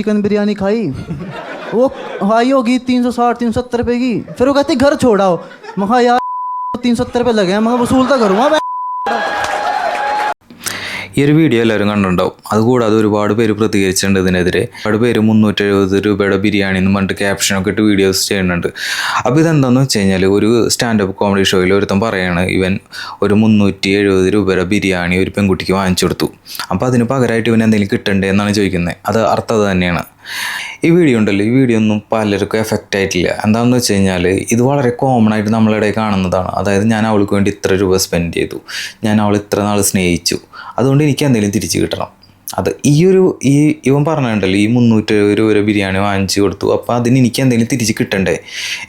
Chicken biryani खाई, वो भाई होगी 360-370 रुपए की। फिर वो कहती घर छोड़ाओ। मैं यार 370 रुपये लगे हैं, मैं वसूलता करूँगा। ഈ ഒരു വീഡിയോ എല്ലാവരും കണ്ടിട്ടുണ്ടാവും. അതുകൂടാതെ ഒരുപാട് പേര് പ്രതികരിച്ചിട്ടുണ്ട് ഇതിനെതിരെ. ഒരുപാട് പേര് 370 രൂപയുടെ ബിരിയാണി എന്ന് പറഞ്ഞിട്ട് ക്യാപ്ഷനൊക്കെ ഇട്ട് വീഡിയോസ് ചെയ്യുന്നുണ്ട്. അപ്പോൾ ഇതെന്താണെന്ന് വെച്ച് കഴിഞ്ഞാൽ ഒരു സ്റ്റാൻഡപ്പ് കോമഡി ഷോയിൽ ഒരുത്തൻ പറയാണ് ഇവൻ ഒരു 370 രൂപയുടെ ബിരിയാണി ഒരു പെൺകുട്ടിക്ക് വാങ്ങിച്ചു കൊടുത്തു. അപ്പോൾ അതിന് പകരമായിട്ട് ഇവൻ എന്തെങ്കിലും കിട്ടണ്ടേ എന്നാണ് ചോദിക്കുന്നത്. അത് അർത്ഥം അത് തന്നെയാണ്. ഈ വീഡിയോ ഉണ്ടല്ലോ, ഈ വീഡിയോ ഒന്നും പലർക്കും എഫക്റ്റ് ആയിട്ടില്ല. എന്താണെന്ന് വെച്ച് കഴിഞ്ഞാൽ ഇത് വളരെ കോമൺ ആയിട്ട് നമ്മളിടയിൽ കാണുന്നതാണ്. അതായത് ഞാൻ അവൾക്ക് വേണ്ടി ഇത്ര രൂപ സ്പെൻഡ് ചെയ്തു, ഞാൻ അവൾ ഇത്ര നാൾ സ്നേഹിച്ചു, അതുകൊണ്ട് എനിക്ക് എന്തെങ്കിലും തിരിച്ച് കിട്ടണം. അത് ഇവൻ പറഞ്ഞിട്ടുണ്ടല്ലോ ഈ 370 രൂപ ബിരിയാണി വാങ്ങിച്ചു കൊടുത്തു, അപ്പോൾ അതിന് എനിക്ക് എന്തെങ്കിലും തിരിച്ച് കിട്ടണ്ടേ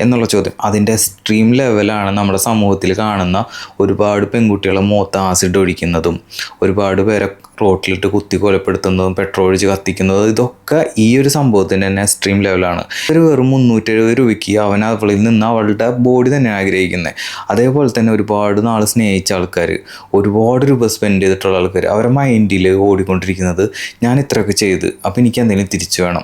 എന്നുള്ള ചോദ്യം. അതിൻ്റെ എക്സ്ട്രീം ലെവലാണ് നമ്മുടെ സമൂഹത്തിൽ കാണുന്ന ഒരുപാട് പെൺകുട്ടികളെ മുഖത്ത് ആസിഡ് ഒഴിക്കുന്നതും, ഒരുപാട് പേരെ റോട്ടിലിട്ട് കുത്തി കൊലപ്പെടുത്തുന്നതും, പെട്രോൾ ഒഴിച്ച് കത്തിക്കുന്നതും. ഇതൊക്കെ ഈ ഒരു സംഭവത്തിൻ്റെ തന്നെ എക്സ്ട്രീം ലെവലാണ്. ഒരു വെറും 370 രൂപയ്ക്ക് അവൻ അവളിൽ നിന്ന് അവളുടെ ബോഡി തന്നെ ആഗ്രഹിക്കുന്നത്. അതേപോലെ തന്നെ ഒരുപാട് നാൾ സ്നേഹിച്ച ആൾക്കാർ, ഒരുപാട് രൂപ സ്പെൻഡ് ചെയ്തിട്ടുള്ള ആൾക്കാർ, അവരുടെ മൈൻഡിൽ ഓടിക്കൊണ്ടിരിക്കുന്നത് ഞാൻ ഇത്രയൊക്കെ ചെയ്ത് അപ്പോൾ എനിക്ക് എന്തെങ്കിലും തിരിച്ചു വേണം.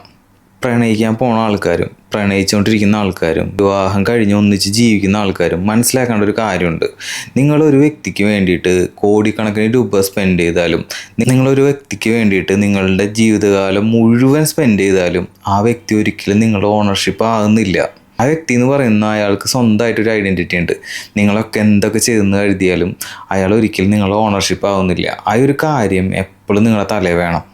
പ്രണയിക്കാൻ പോണ ആൾക്കാരും പ്രണയിച്ചുകൊണ്ടിരിക്കുന്ന ആൾക്കാരും വിവാഹം കഴിഞ്ഞ് ഒന്നിച്ച് ജീവിക്കുന്ന ആൾക്കാരും മനസ്സിലാക്കേണ്ട ഒരു കാര്യമുണ്ട്. നിങ്ങളൊരു വ്യക്തിക്ക് വേണ്ടിയിട്ട് കോടിക്കണക്കിന് രൂപ സ്പെൻഡ് ചെയ്താലും, നിങ്ങളൊരു വ്യക്തിക്ക് വേണ്ടിയിട്ട് നിങ്ങളുടെ ജീവിതകാലം മുഴുവൻ സ്പെൻഡ് ചെയ്താലും ആ വ്യക്തി ഒരിക്കലും നിങ്ങളുടെ ഓണർഷിപ്പ് ആകുന്നില്ല. ആ വ്യക്തി എന്ന് പറയുന്ന അയാൾക്ക് സ്വന്തമായിട്ടൊരു ഐഡൻറ്റിറ്റി ഉണ്ട്. നിങ്ങളൊക്കെ എന്തൊക്കെ ചെയ്തെന്ന് കരുതിയാലും അയാൾ ഒരിക്കലും നിങ്ങളുടെ ഓണർഷിപ്പ് ആകുന്നില്ല. ആ ഒരു കാര്യം എപ്പോഴും നിങ്ങളുടെ തലയിൽ വേണം.